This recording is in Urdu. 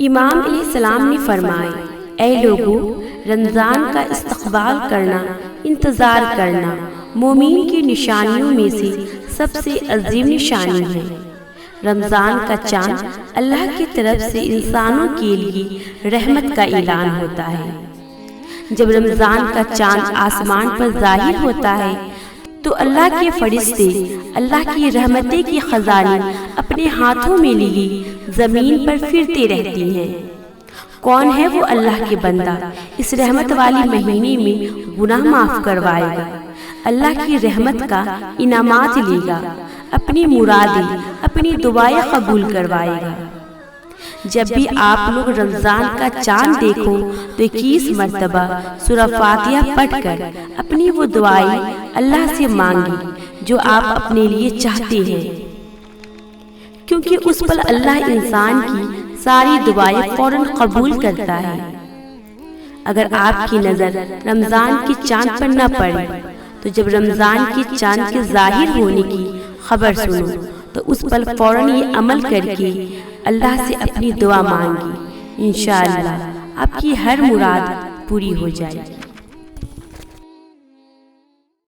امام علیہ السلام نے فرمایا، اے لوگو، رمضان کا استقبال کرنا، انتظار کرنا مومن کی نشانیوں میں سے سب سے عظیم نشانی ہے۔ رمضان کا چاند اللہ کی طرف سے انسانوں کے لیے رحمت کا اعلان ہوتا ہے۔ جب رمضان کا چاند آسمان پر ظاہر ہوتا ہے تو اللہ کے فرشتے اللہ کی رحمتیں کی خزانے اپنے ہاتھوں میں لیے زمین پر پھرتے رہتی ہیں۔ کون ہے وہ اللہ کے بندہ اس رحمت والی مہینے میں گناہ معاف کروائے گا، اللہ کی رحمت کا انعامات لے گا، اپنی مرادیں، اپنی دعائیں قبول کروائے گا۔ جب بھی آپ لوگ رمضان کا چاند دیکھو تو 21 مرتبہ سورہ فاتحہ پڑھ کر اپنی وہ دعائیں اللہ سے مانگیں جو آپ اپنے لیے چاہتے ہیں، کیونکہ اس پر اللہ انسان کی ساری دعائیں فوراً قبول کرتا ہے۔ اگر آپ کی نظر رمضان کے چاند پر نہ پڑے تو جب رمضان کے چاند کے ظاہر ہونے کی خبر سنو تو اس پر فوراً یہ عمل کر کے اللہ سے اپنی دعا مانگی، انشاءاللہ آپ کی ہر مراد پوری ہو جائے گی۔